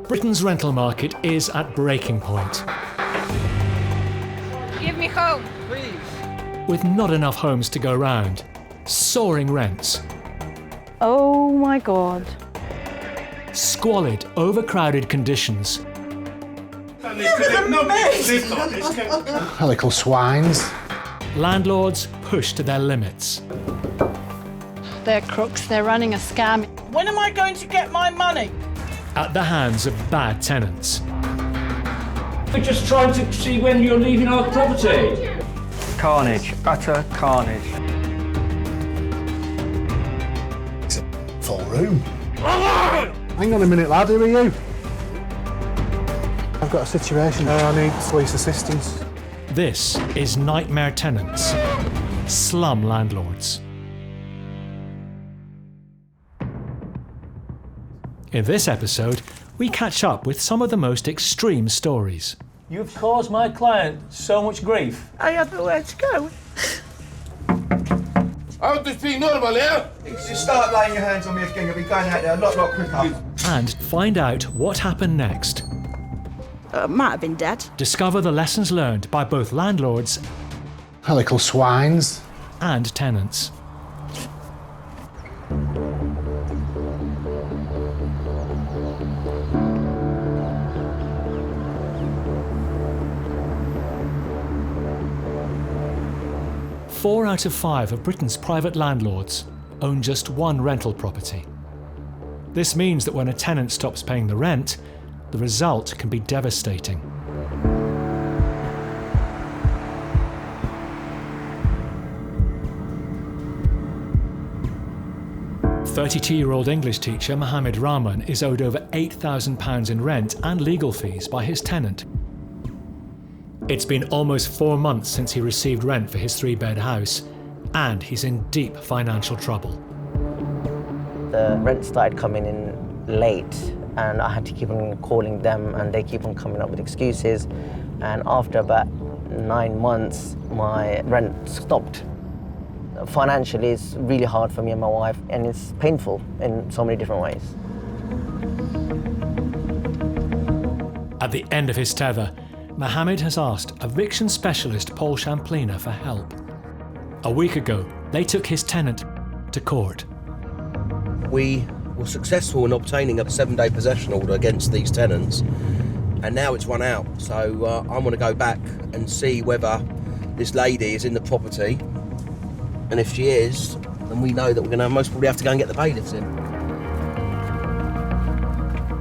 Britain's rental market is at breaking point. Give me home, please. With not enough homes to go round, soaring rents, Oh my God. squalid, overcrowded conditions, Little swines. landlords pushed to their limits. They're crooks, they're running a scam. When am I going to get my money? At the hands of bad tenants. We're just trying to see when you're leaving our property. Carnage, utter carnage. It's a full room. Hang on a minute, lad, who are you? I've got a situation. I need police assistance. This is Nightmare Tenants, Slum Landlords. In this episode, we catch up with some of the most extreme stories. You've caused my client so much grief. I have nowhere to go. I want to speak normal, yeah? Just start laying your hands on me again. You'll be going out there a lot quicker. And find out what happened next. Might have been dead. Discover the lessons learned by both landlords Little swines. and tenants. Four out of 5 of Britain's private landlords own just one rental property. This means that when a tenant stops paying the rent, the result can be devastating. "32-year-old English teacher Mohammed Rahman is owed over £8,000 in rent and legal fees by his tenant. It's been almost 4 months since he received rent for his 3-bed house, and he's in deep financial trouble. The rent started coming in late, and I had to keep on calling them, and they keep on coming up with excuses. And after about 9 months, my rent stopped. Financially, it's really hard for me and my wife, and it's painful in so many different ways. At the end of his tether, Mohammed has asked eviction specialist Paul Shamplina for help. A week ago, they took his tenant to court. We were successful in obtaining a 7-day possession order against these tenants, and now it's run out. So I want to go back and see whether this lady is in the property, and if she is, then we know that we're going to most probably have to go and get the bailiffs in.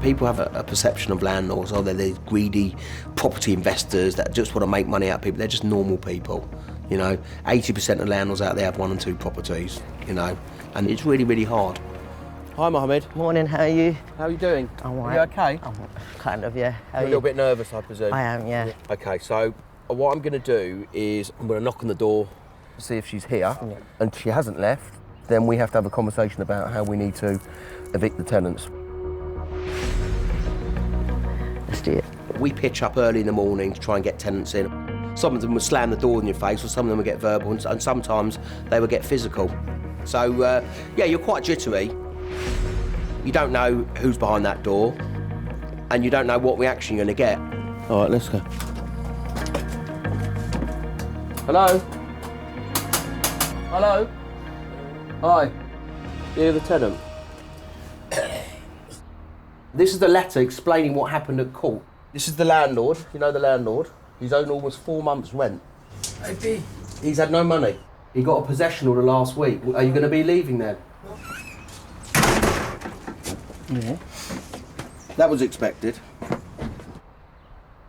People have a perception of landlords, they're these greedy property investors that just want to make money out of people. They're just normal people, 80% of landlords out there have 1 and 2 properties, and it's really, really hard. Hi, Mohammed. Morning, how are you? How are you doing? I'm all Are right. you okay? Kind of, yeah. How You're a little bit nervous, I presume. I am, yeah. Okay, so what I'm going to do is I'm going to knock on the door, see if she's here, and she hasn't left, then we have to have a conversation about how we need to evict the tenants. Let's do it. We pitch up early in the morning to try and get tenants in. Some of them will slam the door in your face, or some of them will get verbal, and sometimes they will get physical. So, yeah, you're quite jittery. You don't know who's behind that door, and you don't know what reaction you're going to get. All right, let's go. Hello? Hello? Hi. You're the tenant. This is the letter explaining what happened at court. This is the landlord. You know the landlord. He's owed almost 4 months' rent. Okay. He's had no money. He got a possession order last week. Are you going to be leaving then? Yeah. That was expected.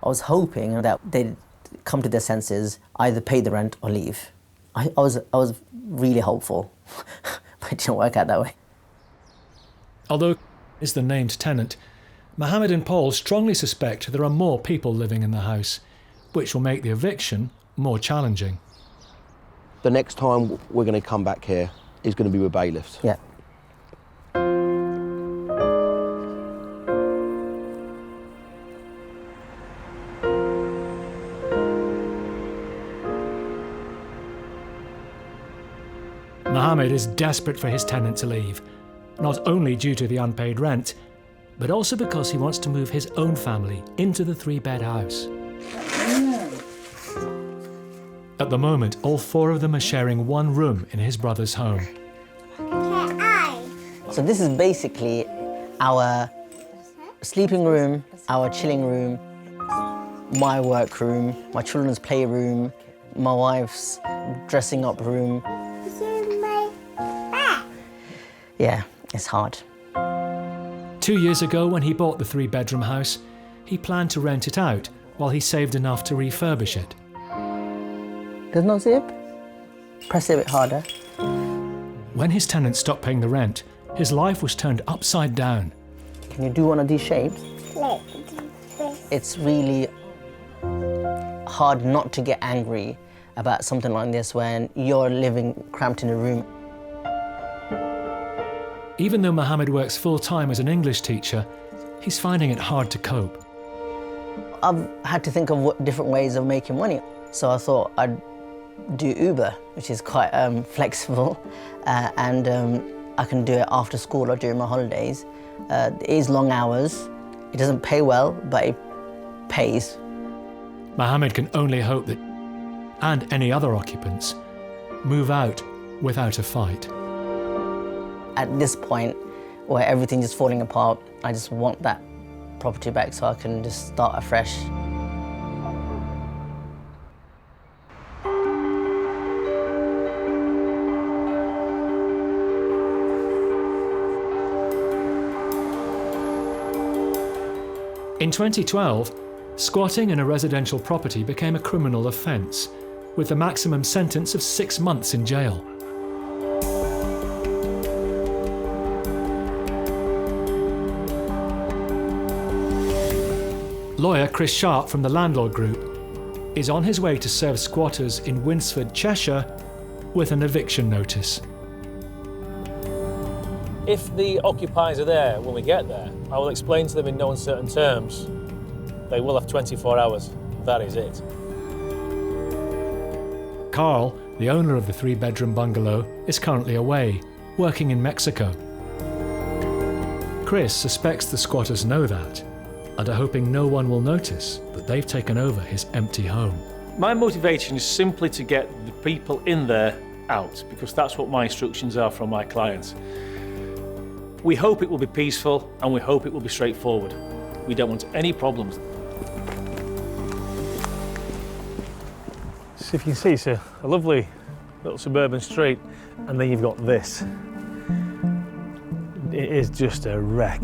I was hoping that they'd come to their senses, either pay the rent or leave. I was really hopeful, but it didn't work out that way. Although is the named tenant, Mohammed and Paul strongly suspect there are more people living in the house, which will make the eviction more challenging. The next time we're going to come back here is going to be with bailiffs. Yeah. Mohammed is desperate for his tenant to leave, not only due to the unpaid rent, but also because he wants to move his own family into the 3-bed house. At the moment, all 4 of them are sharing one room in his brother's home. So this is basically our sleeping room, our chilling room, my work room, my children's playroom, my wife's dressing up room. Yeah, it's hard. 2 years ago, when he bought the 3-bedroom house, he planned to rent it out while he saved enough to refurbish it. There's no zip? Press it a bit harder. When his tenants stopped paying the rent, his life was turned upside down. Can you do one of these shapes? It's really hard not to get angry about something like this when you're living cramped in a room. Even though Mohammed works full-time as an English teacher, he's finding it hard to cope. I've had to think of different ways of making money. So I thought I'd do Uber, which is quite flexible, and I can do it after school or during my holidays. It is long hours. It doesn't pay well, but it pays. Mohammed can only hope that, and any other occupants, move out without a fight. At this point, where everything's just falling apart, I just want that property back so I can just start afresh. In 2012, squatting in a residential property became a criminal offence, with a maximum sentence of 6 months in jail. Lawyer Chris Sharpe from the Landlord Group is on his way to serve squatters in Winsford, Cheshire, with an eviction notice. If the occupiers are there when we get there, I will explain to them in no uncertain terms. They will have 24 hours. That is it. Carl, the owner of the 3-bedroom bungalow, is currently away, working in Mexico. Chris suspects the squatters know that and are hoping no one will notice that they've taken over his empty home. My motivation is simply to get the people in there out, because that's what my instructions are from my clients. We hope it will be peaceful and we hope it will be straightforward. We don't want any problems. So if you can see, it's a lovely little suburban street, and then you've got this. It is just a wreck.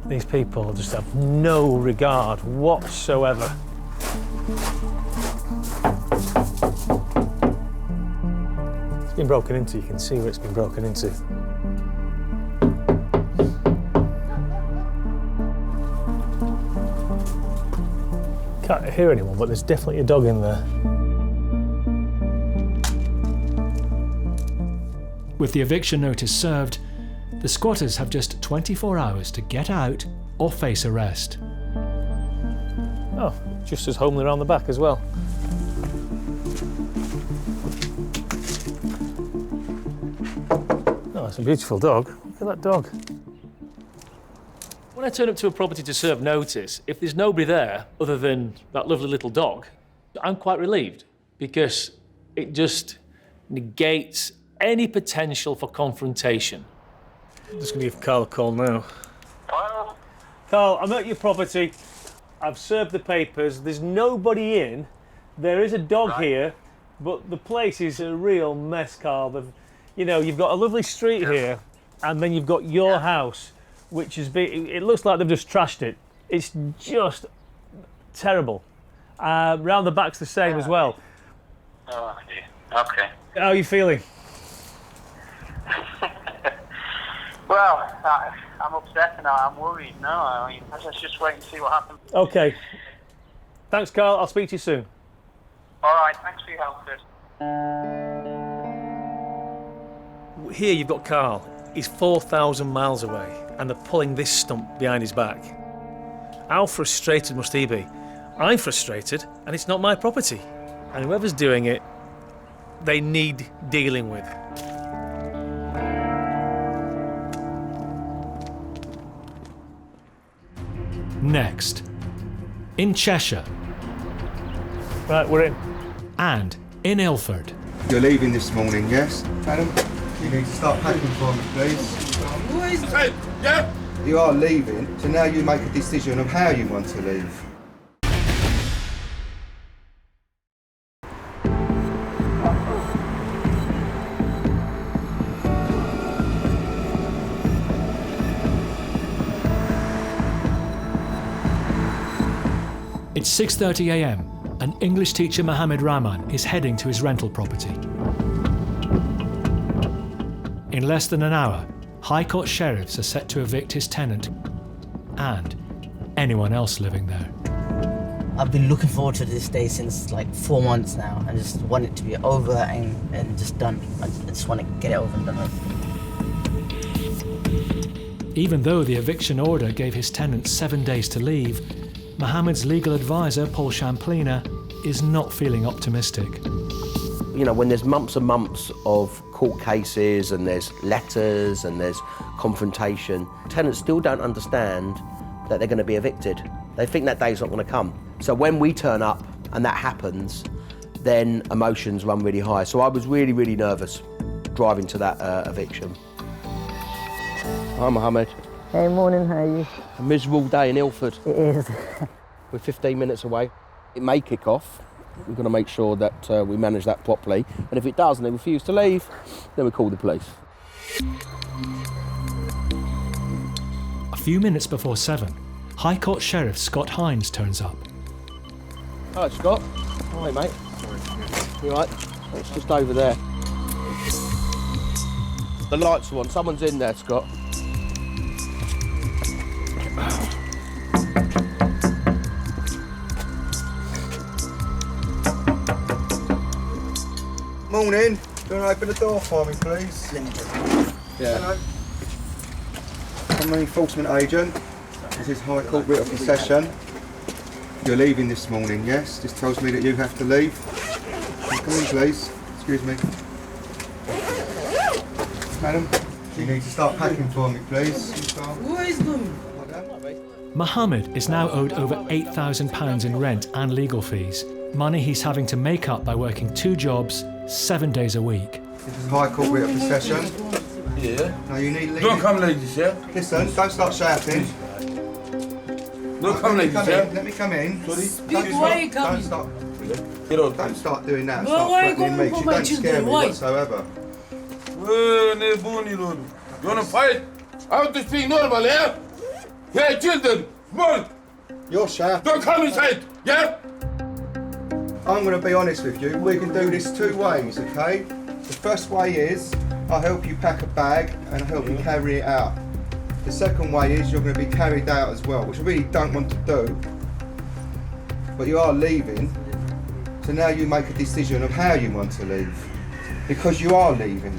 These people just have no regard whatsoever. It's been broken into, you can see where it's been broken into. Can't hear anyone, but there's definitely a dog in there. With the eviction notice served, the squatters have just 24 hours to get out or face arrest. Oh, just as homely around the back as well. Oh, it's a beautiful dog. Look at that dog. When I turn up to a property to serve notice, if there's nobody there other than that lovely little dog, I'm quite relieved, because it just negates any potential for confrontation. I'm just going to give Carl a call now. Hello? Carl, I'm at your property. I've served the papers. There's nobody in. There is a dog here, but the place is a real mess, Carl. You know, you've got a lovely street here, and then you've got your house, which has been, it looks like they've just trashed it. It's just terrible. Round the back's the same as well. Oh, okay. How are you feeling? Well, I'm upset and I'm worried now. I mean, let's just wait and see what happens. Okay. Thanks, Carl. I'll speak to you soon. All right, thanks for your help, Chris. Here you've got Carl. He's 4,000 miles away, and they're pulling this stump behind his back. How frustrated must he be? I'm frustrated, and it's not my property. And whoever's doing it, they need dealing with. Next, in Cheshire. Right, we're in. And in Ilford. You're leaving this morning, yes? Madam, you need to start packing for me, please. Who is that? Yeah? You are leaving, so now you make a decision of how you want to leave. It's 6:30 a.m. and English teacher Mohammed Rahman is heading to his rental property. In less than an hour, High Court sheriffs are set to evict his tenant and anyone else living there. I've been looking forward to this day since like 4 months now. I just want it to be over and just done. I just want to get it over and done with. Even though the eviction order gave his tenant 7 days to leave, Mohammed's legal advisor, Paul Shamplina, is not feeling optimistic. You know, when there's months and months of court cases and there's letters and there's confrontation, tenants still don't understand that they're going to be evicted. They think that day's not going to come. So when we turn up and that happens, then emotions run really high. So I was really, really nervous driving to that eviction. Hi, Mohammed. Hey, morning, how are you? A miserable day in Ilford. It is. We're 15 minutes away. It may kick off. We've got to make sure that we manage that properly. And if it does and they refuse to leave, then we call the police. A few minutes before 7, High Court Sheriff Scott Hines turns up. Hello, Scott. Hi, mate. You all right? It's just over there. The lights are on. Someone's in there, Scott. Morning. Do you want to open the door for me, please? Yeah. Hello. I'm an enforcement agent. This is High Court writ of possession. You're leaving this morning, yes? This tells me that you have to leave. Come in, please. Excuse me. Madam, you need to start packing for me, please. Who is doing? Mohammed is now owed over £8,000 in rent and legal fees, money he's having to make up by working 2 jobs, 7 days a week. This is High Court writ of possession. Yeah. No, you need leave. Don't come, ladies, yeah? Listen, don't start shouting. Don't come, ladies, yeah? Let me come in. Sorry. Speak, why are you coming? Don't start doing that and Well, start why are you threatening me. going You for my don't scare children? me Why? whatsoever. You wanna fight? I want to speak normal, yeah? Hey, children, come on! You're shouting. Don't come inside, yeah? I'm going to be honest with you. We can do this 2 ways, okay? The first way is I'll help you pack a bag and I'll help you carry it out. The second way is you're going to be carried out as well, which I really don't want to do. But you are leaving, so now you make a decision of how you want to leave. Because you are leaving.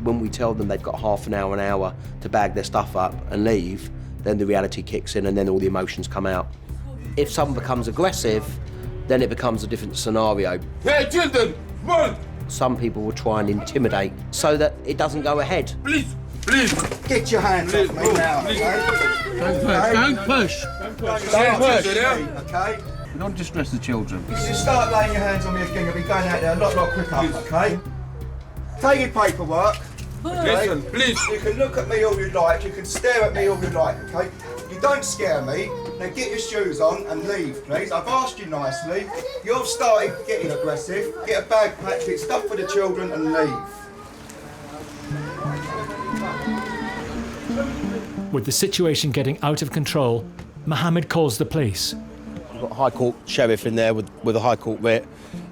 When we tell them they've got half an hour to bag their stuff up and leave, then the reality kicks in and then all the emotions come out. If someone becomes aggressive, then it becomes a different scenario. Hey, children, come on! Some people will try and intimidate so that it doesn't go ahead. Please, please! Get your hands off me now, okay? Don't push! Don't push! Okay? Don't distress the children. You should start laying your hands on me again. I'll be going out there a lot quicker, okay? Take your paperwork. Okay? Listen, please. You can look at me all you like, you can stare at me all you like, okay? You don't scare me, now get your shoes on and leave, please. I've asked you nicely. You've started getting aggressive. Get a bag packed, get stuff for the children and leave. With the situation getting out of control, Mohammed calls the police. We've got a High Court sheriff in there with a High Court writ,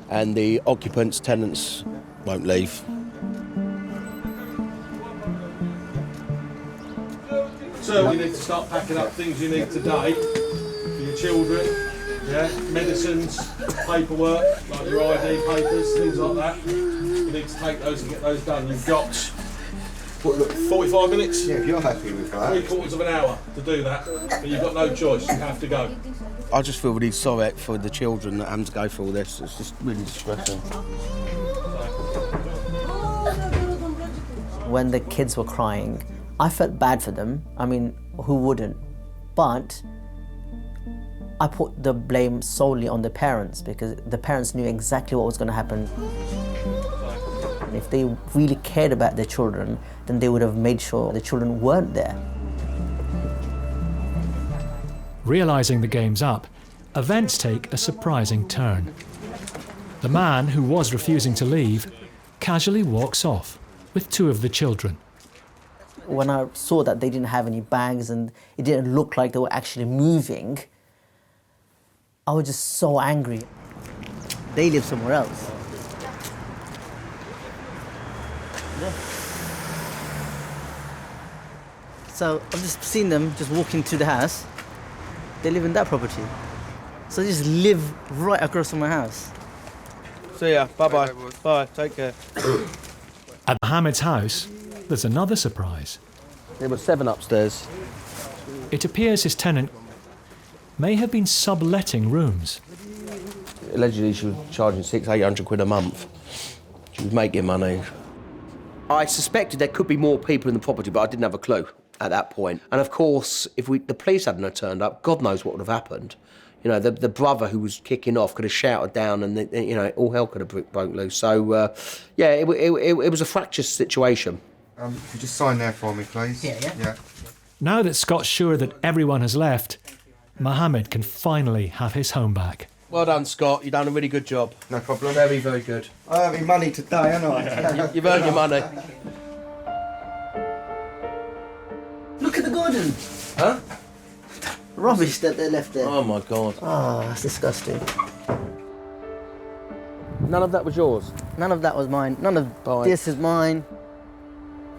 and the occupants, tenants, won't leave. So you need to start packing up things you need today for your children, yeah, medicines, paperwork, like your ID papers, things like that. You need to take those and get those done. You've got, 45 minutes? Yeah, if you're happy with that. 3/4 of an hour to do that, but you've got no choice, you have to go. I just feel really sorry for the children that have to go through all this. It's just really distressing. When the kids were crying, I felt bad for them. I mean, who wouldn't? But I put the blame solely on the parents because the parents knew exactly what was going to happen. If they really cared about their children, then they would have made sure the children weren't there. Realising the game's up, events take a surprising turn. The man who was refusing to leave casually walks off with 2 of the children. When I saw that they didn't have any bags and it didn't look like they were actually moving, I was just so angry. They live somewhere else. Yeah. So I've just seen them just walk into the house. They live in that property. So they just live right across from my house. See ya. Bye-bye. Bye. Take care. At Mohammed's house, there's another surprise. There were 7 upstairs. It appears his tenant may have been subletting rooms. Allegedly, she was charging 600-800 quid a month. She was making money. I suspected there could be more people in the property, but I didn't have a clue at that point. And of course, if the police hadn't have turned up, God knows what would have happened. You know, the brother who was kicking off could have shouted down, and you know, all hell could have broke loose. So, yeah, it was a fractious situation. Could you just sign there for me, please? Yeah. Now that Scott's sure that everyone has left, Mohammed can finally have his home back. Well done, Scott. You've done a really good job. No problem. Very, very good. I earned me money today, haven't I? You've earned your money. Look at the garden. Huh? Rubbish that they left there. Oh, my God. Oh, that's disgusting. None of that was yours? None of that was mine. None of this is mine.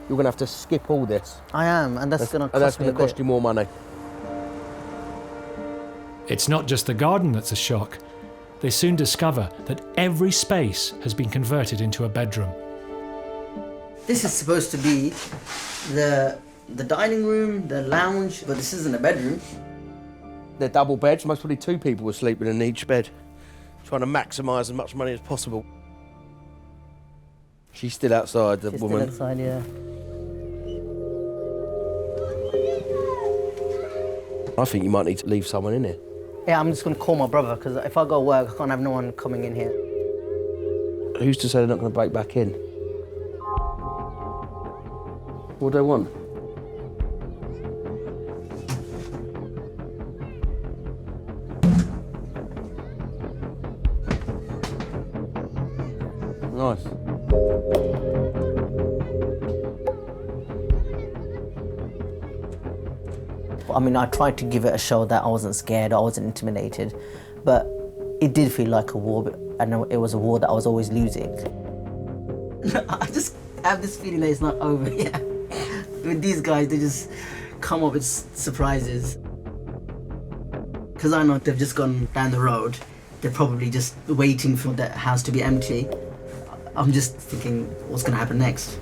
You're going to have to skip all this. I am, and that's going to cost me a bit. Cost you more money. It's not just the garden that's a shock. They soon discover that every space has been converted into a bedroom. This is supposed to be the dining room, the lounge, but this isn't a bedroom. They're double beds. Most probably 2 people were sleeping in each bed, trying to maximise as much money as possible. She's still outside, the woman. She's still outside, yeah. I think you might need to leave someone in here. Yeah, I'm just going to call my brother, because if I go work, I can't have no one coming in here. Who's to say they're not going to break back in? What do they want? Nice. I mean, I tried to give it a show that I wasn't scared, I wasn't intimidated, but it did feel like a war, and it was a war that I was always losing. I just have this feeling that it's not over yet. With these guys, they just come up with surprises. Because I know they've just gone down the road, they're probably just waiting for that house to be empty. I'm just thinking, what's going to happen next?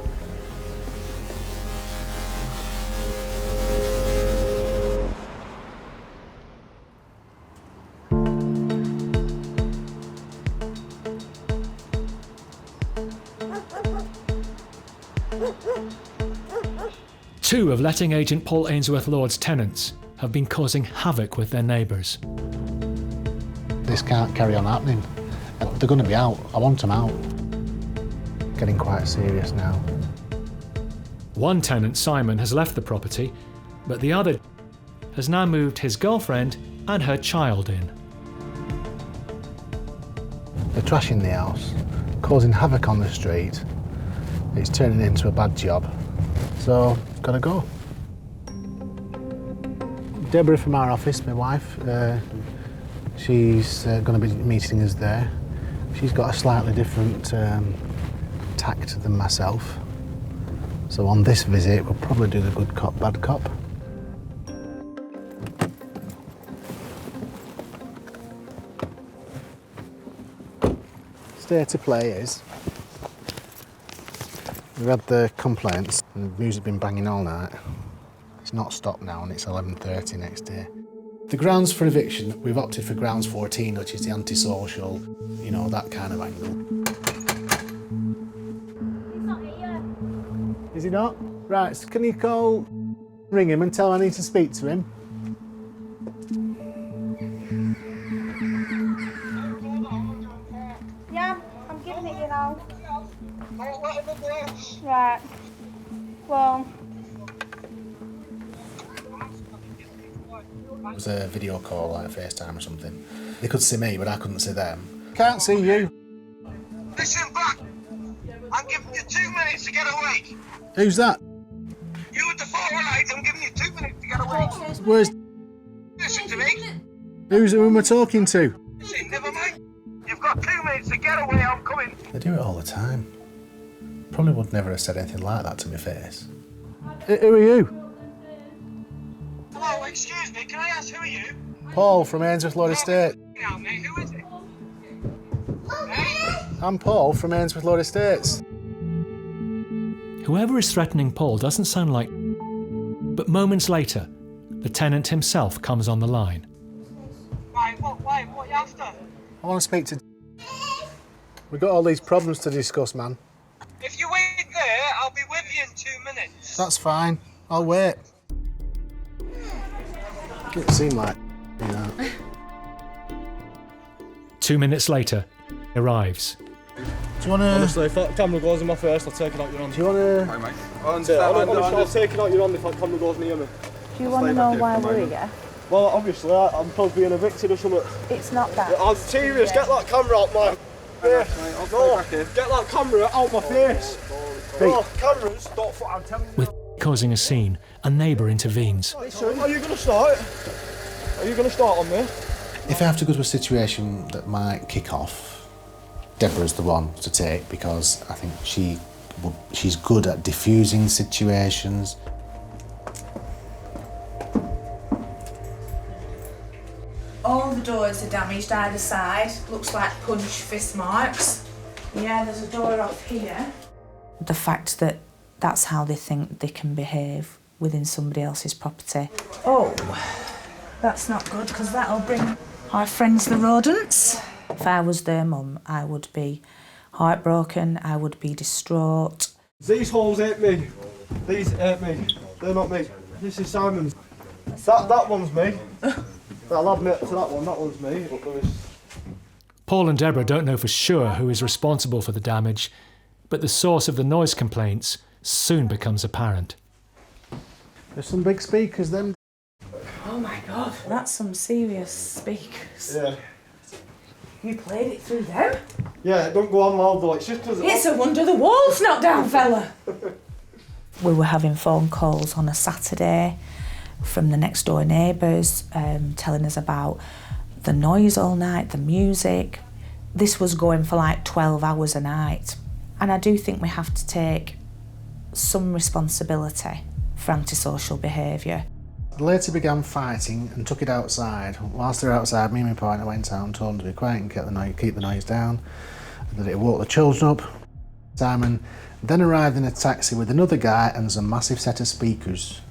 Two of letting agent Paul Ainsworth-Lord's tenants have been causing havoc with their neighbours. This can't carry on happening. They're going to be out. I want them out. Getting quite serious now. One tenant, Simon, has left the property, but the other has now moved his girlfriend and her child in. They're trashing the house, causing havoc on the street. It's turning into a bad job. So, I've got to go. Deborah from our office, my wife, she's going to be meeting us there. She's got a slightly different tact than myself. So on this visit, we'll probably do the good cop, bad cop. State of play is, we've had the complaints and the music's been banging all night. It's not stopped now and it's 11:30 next day. The grounds for eviction, we've opted for grounds 14, which is the antisocial, you know, that kind of angle. Is he not? Right, so can you ring him and tell him I need to speak to him? Right. Well... It was a video call, like a FaceTime or something. They could see me, but I couldn't see them. Can't see you. Listen back! I'm giving you 2 minutes to get away! Who's that? You with the photo light, I'm giving you 2 minutes to get away! Where's... Listen to me! Who am I talking to? Listen, never mind! You've got 2 minutes to get away, I'm coming! They do it all the time. Probably would never have said anything like that to my face. Who are you? Hello, excuse me, can I ask who are you? Paul from Ainsworth-Lord Estate. Now, mate, who is it? I'm Paul from Ainsworth-Lord Estates. Whoever is threatening Paul doesn't sound like... But moments later, the tenant himself comes on the line. Right, what are you after? I want to speak to... We've got all these problems to discuss, man. If you wait there, I'll be with you in 2 minutes. That's fine. I'll wait. It seemed like... You know. 2 minutes later, he arrives. Do you want to... Honestly, if that camera goes in my face, I'll take it out your hand. Do you want to... Hi, mate. I'll take it out your hand if that camera goes near me. Do you want to know why we're here? Well, obviously, I'm probably being evicted or something. It's not that. I'm serious, get that camera out my face. No, get that camera out my face. No, cameras, I'm telling you. With causing a scene, a neighbour intervenes. Listen, are you going to start? Are you going to start on me? If I have to go to a situation that might kick off, Deborah's the one to take because I think she's good at diffusing situations. All the doors are damaged either side. Looks like punch fist marks. Yeah, there's a door off here. The fact that that's how they think they can behave within somebody else's property. Oh, that's not good, because that'll bring our friends the rodents. If I was their mum, I would be heartbroken, I would be distraught. These holes ain't me. These ain't me. They're not me. This is Simon's. That one's me. I'll admit to that one's me. But Paul and Deborah don't know for sure who is responsible for the damage, but the source of the noise complaints soon becomes apparent. There's some big speakers then. Oh my God, that's some serious speakers. Yeah. You played it through them? Yeah, don't go on loud though. It's just because... It's a wonder the wall's not down, fella. We were having phone calls on a Saturday from the next door neighbours telling us about the noise all night, the music. This was going for like 12 hours a night. And I do think we have to take some responsibility for antisocial behaviour. They later began fighting and took it outside. Whilst they were outside, me and my partner went out and told them to be quiet and keep the noise down, and that it woke the children up. Simon then arrived in a taxi with another guy and some massive set of speakers.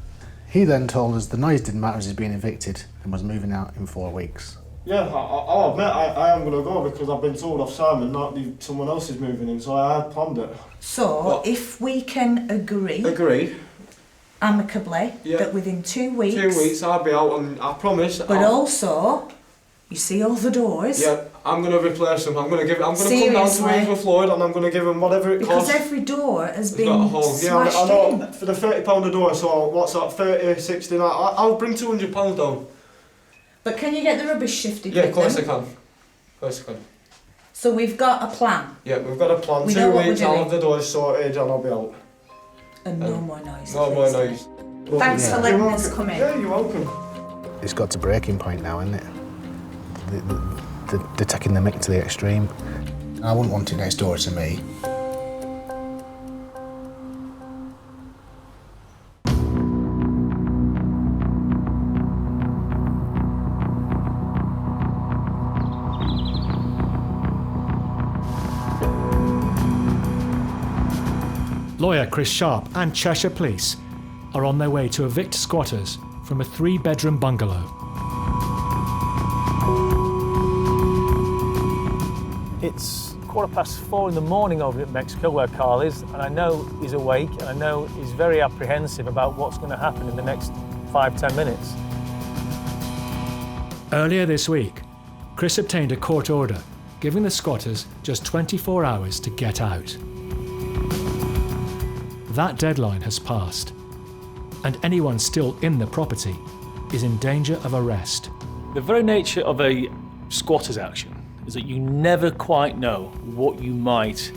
He then told us the noise didn't matter as he's been evicted and was moving out in 4 weeks. Yeah, I'll admit I am going to go because I've been told off Simon that someone else is moving in, so I had planned it. So, what? If we can agree amicably that within 2 weeks... 2 weeks I'll be out and I promise... But also, you see all the doors? Yeah, I'm going to replace them. I'm going to come down to Winsford and I'm going to give them whatever it costs. Because every door has been smashed I know, in. For the £30 a door, so what's that, 30, 60, I'll bring £200 down. But can you get the rubbish shifted Yeah, with of course them? I can. Of course I can. So we've got a plan? Yeah, we've got a plan. We 2 know what weeks, we're I'll doing. have the doors sorted and I'll be out. And no more noise. No more noise. Thanks for letting us come in. Yeah, you're welcome. It's got to breaking point now, isn't it? They're taking the mick to the extreme. I wouldn't want it next door to me. Lawyer Chris Sharpe and Cheshire Police are on their way to evict squatters from a 3-bedroom bungalow. It's 4:15 in the morning over at Mexico where Carl is, and I know he's awake and I know he's very apprehensive about what's going to happen in the next 5-10 minutes. Earlier this week, Chris obtained a court order giving the squatters just 24 hours to get out. that deadline has passed, and anyone still in the property is in danger of arrest. The very nature of a squatter's action is that you never quite know what you might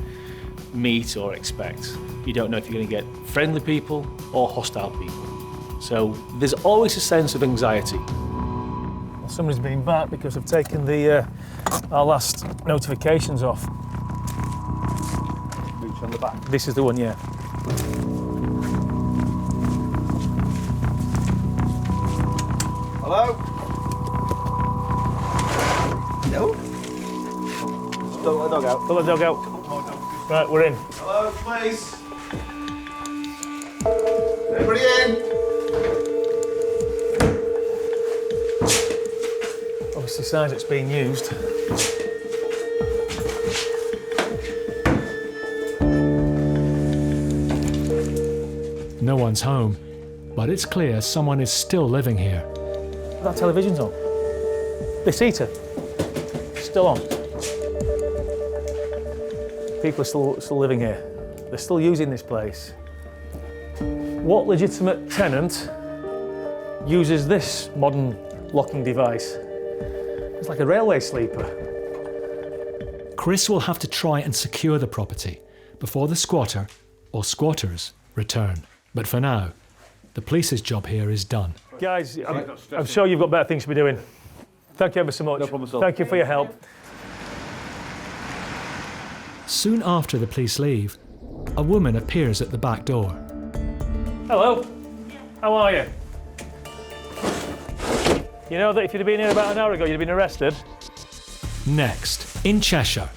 meet or expect. You don't know if you're going to get friendly people or hostile people. So there's always a sense of anxiety. Well, somebody's been back because I've taken our last notifications off. Mooch on the back. This is the one, yeah. Hello? No? Don't let the dog out. Don't let the dog out. Right, we're in. Hello, please. Everybody in? Obviously signs it's being used. No one's home, but it's clear someone is still living here. That television's on. This heater, still on. People are still living here. They're still using this place. What legitimate tenant uses this modern locking device? It's like a railway sleeper. Chris will have to try and secure the property before the squatter or squatters return. But for now, the police's job here is done. Guys, I'm sure you've got better things to be doing. Thank you ever so much. No problem at all. Thank you for your help. Soon after the police leave, a woman appears at the back door. Hello. How are you? You know that if you'd have been here about an hour ago, you'd have been arrested? Next, in Cheshire.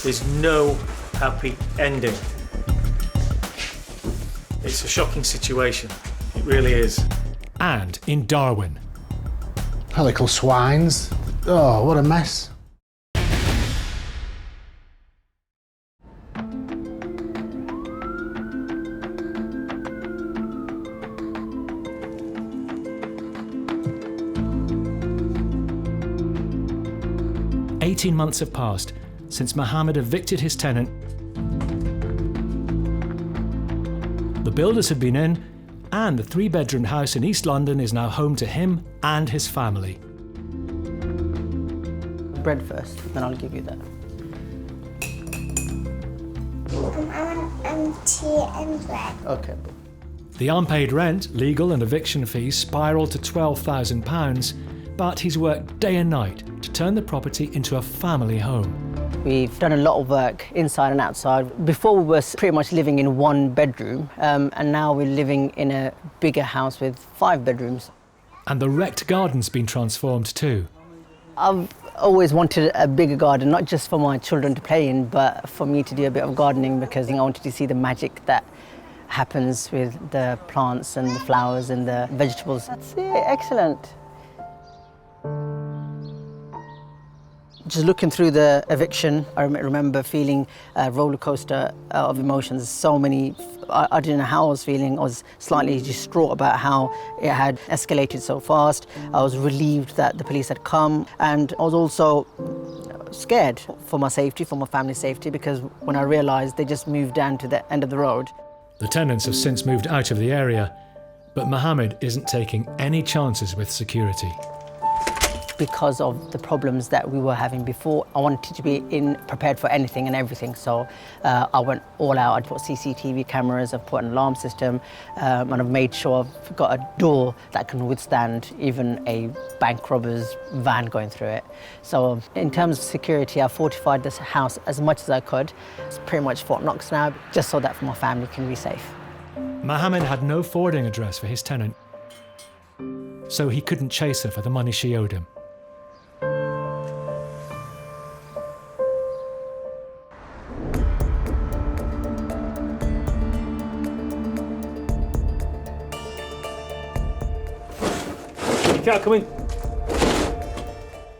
There's no happy ending. It's a shocking situation. It really is. And in Darwen. Pelical swines. Oh, what a mess. "18 months have passed since Mohammed evicted his tenant. The builders have been in, and the 3-bedroom house in East London is now home to him and his family. Bread first, then I'll give you that. I want tea and bread. Okay. The unpaid rent, legal and eviction fees spiralled to £12,000, but he's worked day and night to turn the property into a family home. We've done a lot of work inside and outside. Before we were pretty much living in 1 bedroom, and now we're living in a bigger house with 5 bedrooms. And the wrecked garden's been transformed too. I've always wanted a bigger garden, not just for my children to play in, but for me to do a bit of gardening, because I wanted to see the magic that happens with the plants and the flowers and the vegetables. That's it, excellent. Just looking through the eviction, I remember feeling a roller coaster of emotions. So many, I didn't know how I was feeling. I was slightly distraught about how it had escalated so fast. I was relieved that the police had come, and I was also scared for my safety, for my family's safety, because when I realised they just moved down to the end of the road. The tenants have since moved out of the area, but Mohammed isn't taking any chances with security. Because of the problems that we were having before, I wanted to be prepared for anything and everything. So I went all out. I put CCTV cameras, I've put an alarm system, and I've made sure I've got a door that can withstand even a bank robber's van going through it. So in terms of security, I fortified this house as much as I could. It's pretty much Fort Knox now, just so that my family can be safe. Mohammed had no forwarding address for his tenant, so he couldn't chase her for the money she owed him. You can't come in.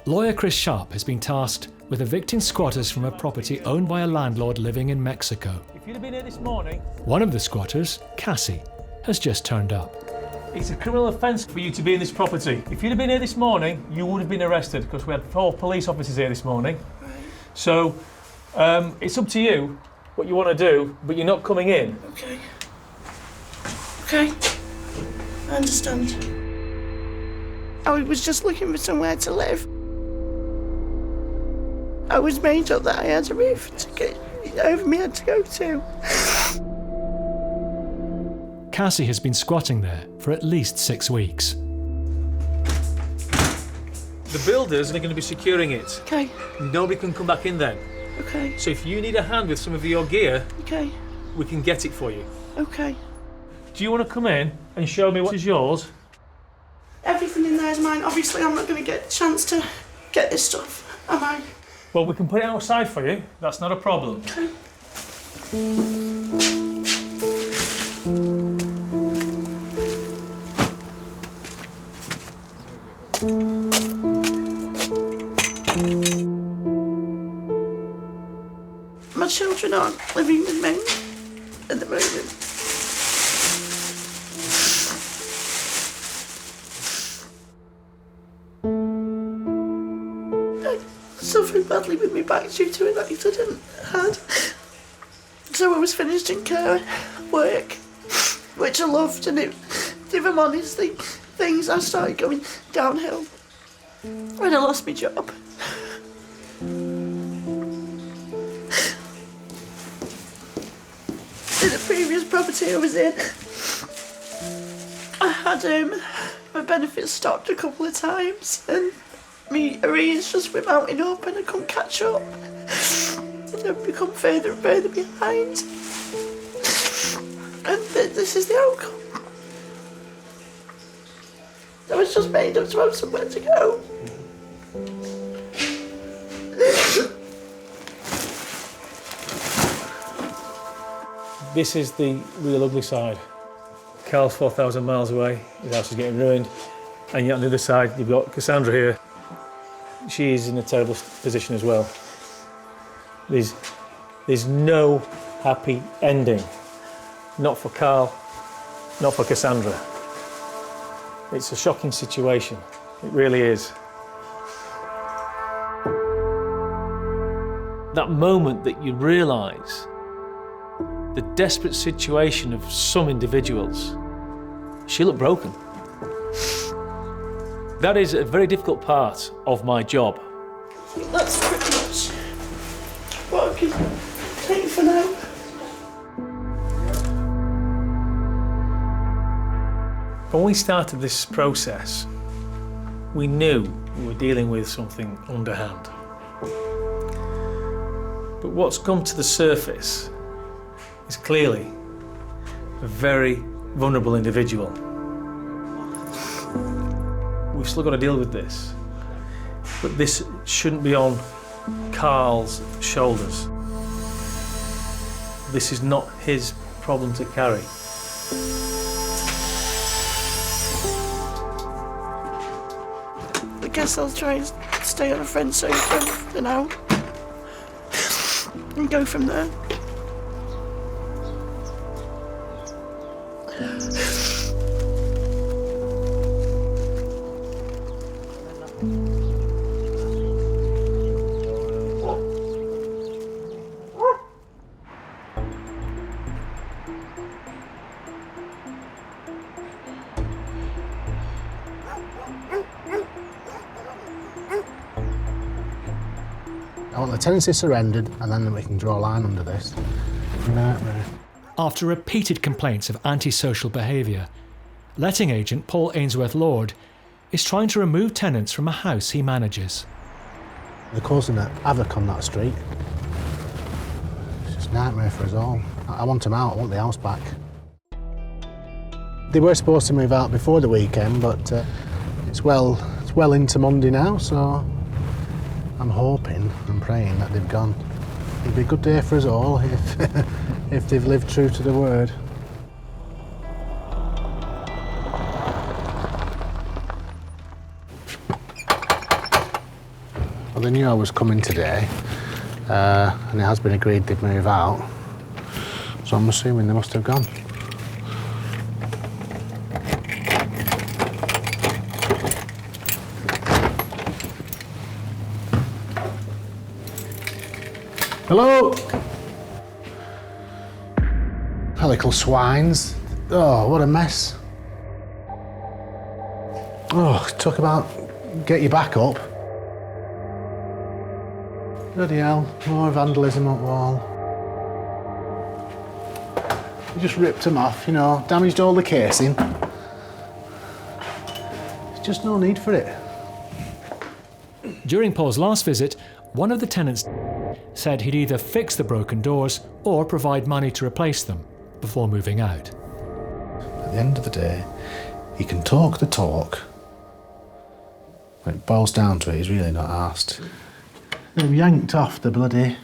Lawyer Chris Sharpe has been tasked with evicting squatters from a property owned by a landlord living in Mexico. If you'd have been here this morning... One of the squatters, Cassie, has just turned up. It's a criminal offence for you to be in this property. If you'd have been here this morning, you would have been arrested, because we had 4 police officers here this morning. So it's up to you what you want to do, but you're not coming in. Okay. Okay, I understand. I was just looking for somewhere to live. I was made up that I had a roof to get over my head to go to. Cassie has been squatting there for at least 6 weeks. The builders are going to be securing it. Okay. Nobody can come back in then. Okay. So if you need a hand with some of your gear, Okay. we can get it for you. Okay. Do you want to come in and show me what is yours? Everything in there is mine. Obviously, I'm not going to get a chance to get this stuff, am I? Well, we can put it outside for you. That's not a problem. Okay. My children aren't living with me at the moment. I'm suffering badly with my back due to an accident I had. So I was finished in care work, which I loved, and if I'm honest, things I started going downhill when I lost my job. In the previous property I was in, I had my benefits stopped a couple of times, and my arrears just went mounting up and I couldn't catch up. And I've become further and further behind. And this is the outcome. I was just made up to have somewhere to go. This is the real ugly side. Carl's 4,000 miles away, his house is getting ruined, and yet on the other side you've got Cassandra here. She's in a terrible position as well. There's no happy ending. Not for Carl, not for Cassandra. It's a shocking situation, it really is. That moment that you realise the desperate situation of some individuals, she looked broken. That is a very difficult part of my job. That's pretty much what I can take for now. When we started this process, we knew we were dealing with something underhand. But what's come to the surface is clearly a very vulnerable individual. We've still got to deal with this, but this shouldn't be on Carl's shoulders. This is not his problem to carry. I guess I'll try and stay on a friend's sofa for now and go from there. I want the tenancy surrendered, and then we can draw a line under this. Nightmare. After repeated complaints of antisocial behaviour, letting agent Paul Ainsworth-Lord is trying to remove tenants from a house he manages. They're causing a havoc on that street. It's just a nightmare for us all. I want them out, I want the house back. They were supposed to move out before the weekend, but it's well into Monday now, so I'm hoping and praying that they've gone. It'll be a good day for us all if they've lived true to the word. Well, they knew I was coming today, and it has been agreed they'd move out, so I'm assuming they must have gone. Hello? The little swines. Oh, what a mess. Oh, talk about get your back up. Bloody hell, more vandalism up wall. We just ripped them off, you know, damaged all the casing. There's just no need for it. During Paul's last visit, one of the tenants said he'd either fix the broken doors or provide money to replace them before moving out. At the end of the day, he can talk the talk. When it boils down to it, he's really not arsed. They've yanked off the bloody,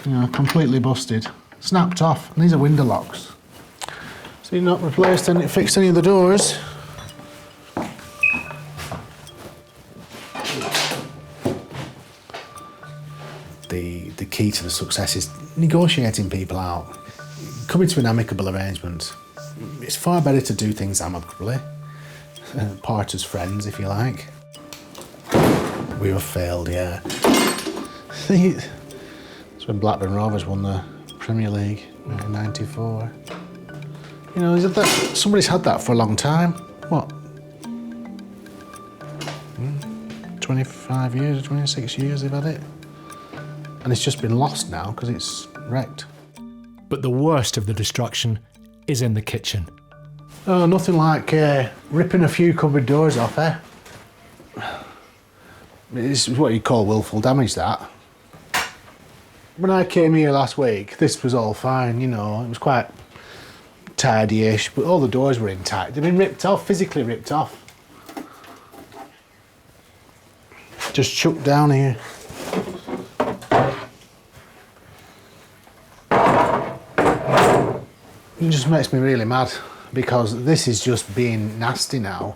completely busted. Snapped off, and these are window locks. So you've not replaced any, fixed any of the doors. The key to the success is negotiating people out, coming to an amicable arrangement. It's far better to do things amicably, part as friends, if you like. We have failed, yeah. It's when Blackburn Rovers won the Premier League in '94. You know, somebody's had that for a long time. What? 25 years or 26 years they've had it. And it's just been lost now because it's wrecked. But the worst of the destruction is in the kitchen. Oh, nothing like ripping a few cupboard doors off, eh? It's what you call willful damage, that. When I came here last week, this was all fine, you know, it was quite tidy-ish, but all the doors were intact. They'd been ripped off, physically ripped off. Just chucked down here. It just makes me really mad, because this is just being nasty now.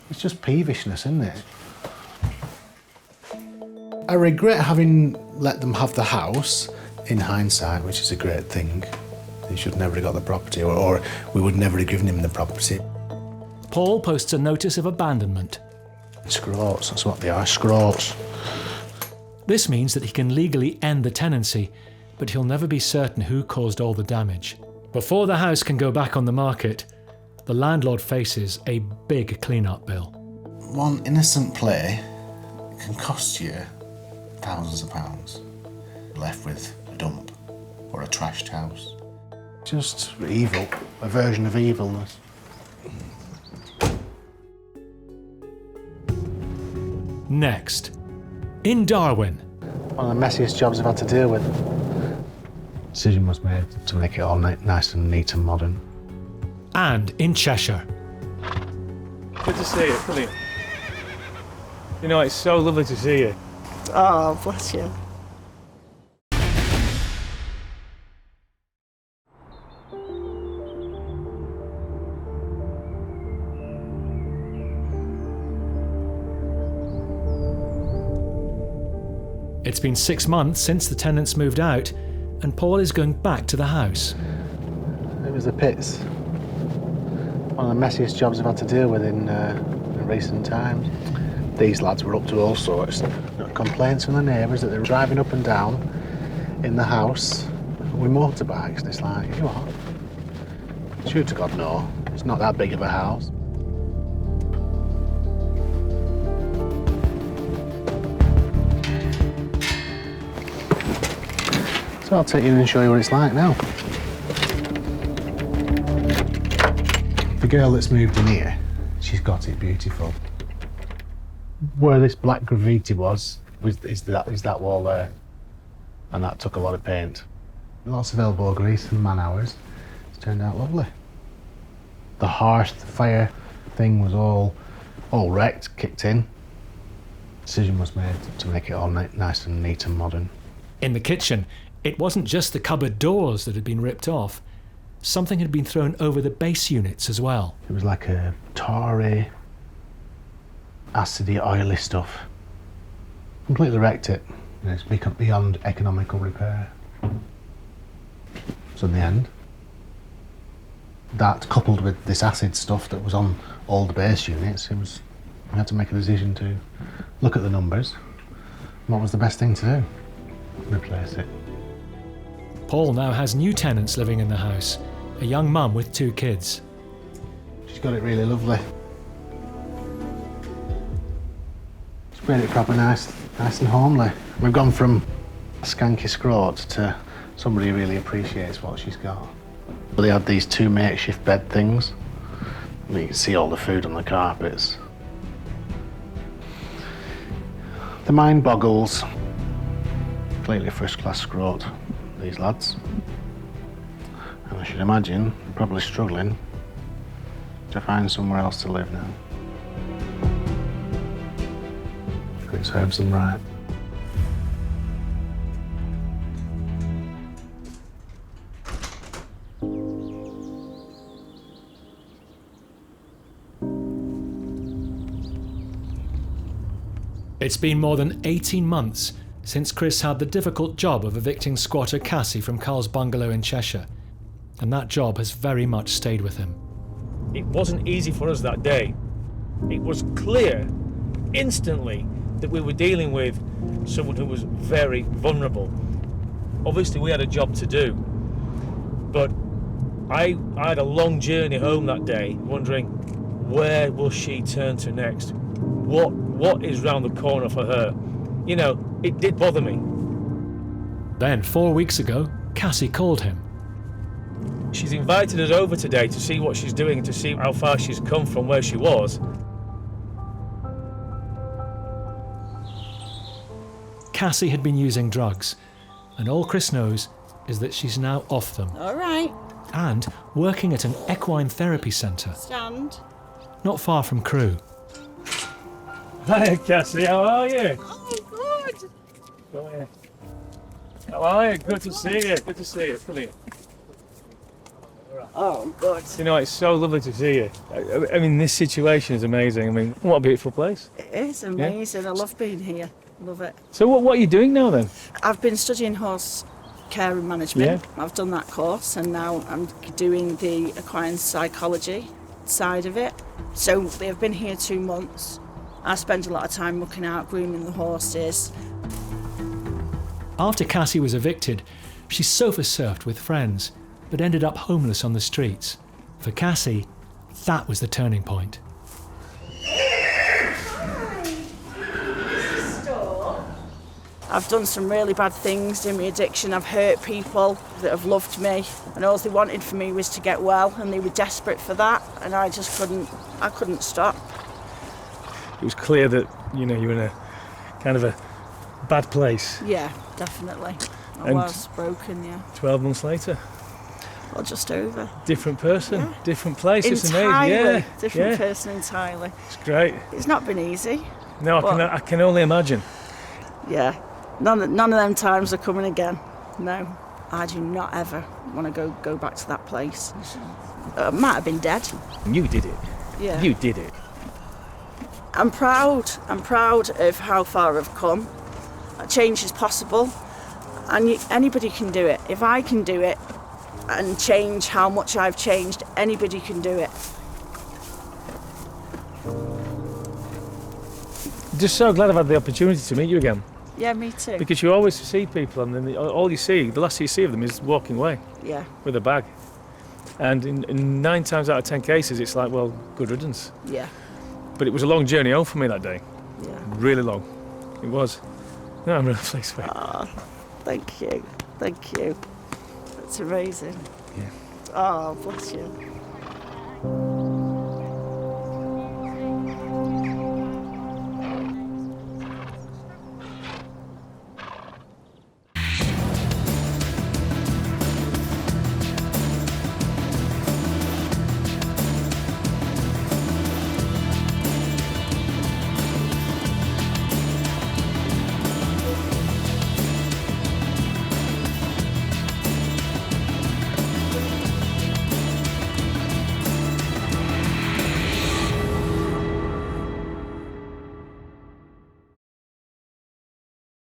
It's just peevishness, isn't it? I regret having let them have the house, in hindsight, which is a great thing. He should never have got the property, or we would never have given him the property. Paul posts a notice of abandonment. Scroats, that's what they are, scroats. This means that he can legally end the tenancy, but he'll never be certain who caused all the damage. Before the house can go back on the market, the landlord faces a big clean-up bill. One innocent play can cost you thousands of pounds. Left with a dump or a trashed house. Just evil, a version of evilness. Next, in Darwen. One of the messiest jobs I've had to deal with. Decision was made to make it all nice and neat and modern. And in Cheshire. Good to see you, brilliant. You know, it's so lovely to see you. Oh, bless you. It's been 6 months since the tenants moved out, and Paul is going back to the house. It was the pits. One of the messiest jobs I've had to deal with in recent times. These lads were up to all sorts. Complaints from the neighbours that they were driving up and down in the house with motorbikes. And it's like, you what? Shoot to God, no. It's not that big of a house. So I'll take you in and show you what it's like now. The girl that's moved in here, she's got it beautiful. Where this black graffiti was is that wall there. And that took a lot of paint. Lots of elbow grease and man hours. It's turned out lovely. The hearth, the fire thing was all wrecked, kicked in. Decision was made to make it all nice and neat and modern. In the kitchen, it wasn't just the cupboard doors that had been ripped off. Something had been thrown over the base units as well. It was like a tarry, acidy, oily stuff. Completely wrecked it. It's become beyond economical repair. So in the end, that coupled with this acid stuff that was on all the base units, we had to make a decision to look at the numbers. What was the best thing to do? Replace it. Paul now has new tenants living in the house, a young mum with 2 kids. She's got it really lovely. She's made it proper nice and homely. We've gone from a skanky scrot to somebody who really appreciates what she's got. But they had these 2 makeshift bed things. I mean, you can see all the food on the carpets. The mind boggles. Completely first-class scrot, these lads. And I should imagine they're probably struggling to find somewhere else to live now. It serves them right. It's been more than 18 months since Chris had the difficult job of evicting squatter Cassie from Carl's bungalow in Cheshire, and that job has very much stayed with him. It wasn't easy for us that day. It was clear instantly that we were dealing with someone who was very vulnerable. Obviously we had a job to do, but I had a long journey home that day wondering, where will she turn to next? What is round the corner for her? You know, it did bother me. Then 4 weeks ago, Cassie called him. She's invited us over today to see what she's doing, to see how far she's come from where she was. Cassie had been using drugs, and all Chris knows is that she's now off them. All right. And working at an equine therapy centre, Stand. not far from Crewe. Hi Cassie, how are you? Oh, good. Come here. How are you? Good to see you. Good to see you. Come here. Oh, good. You know, it's so lovely to see you. I mean, this situation is amazing. I mean, what a beautiful place. It is amazing. I love being here. Love it. So what are you doing now then? I've been studying horse care and management. Yeah. I've done that course and now I'm doing the equine psychology side of it. So they've been here 2 months. I spend a lot of time looking out, grooming the horses. After Cassie was evicted, she sofa surfed with friends, but ended up homeless on the streets. For Cassie, that was the turning point. I've done some really bad things in my addiction. I've hurt people that have loved me, and all they wanted for me was to get well, and they were desperate for that, and I just couldn't stop. It was clear that, you know, you were in a kind of a bad place. Yeah, definitely. I And was broken, yeah. 12 months later. Well, just over. Different person, Yeah. different place. It's Entirely amazing. Yeah, different yeah. person entirely. It's great. It's not been easy. No, but I can only imagine. Yeah, none of them times are coming again. No, I do not ever want to go back to that place. I might have been dead. You did it. Yeah. You did it. I'm proud of how far I've come. Change is possible, and anybody can do it. If I can do it and change how much I've changed, anybody can do it. Just so glad I've had the opportunity to meet you again. Yeah, me too. Because you always see people and then all you see, the last you see of them is walking away. Yeah. With a bag. And in 9 times out of 10 cases, it's like, well, good riddance. Yeah. But it was a long journey home for me that day. Yeah. Really long. It was. No, I'm really pleased with it. Oh, thank you. Thank you. That's amazing. Yeah. Oh, bless you.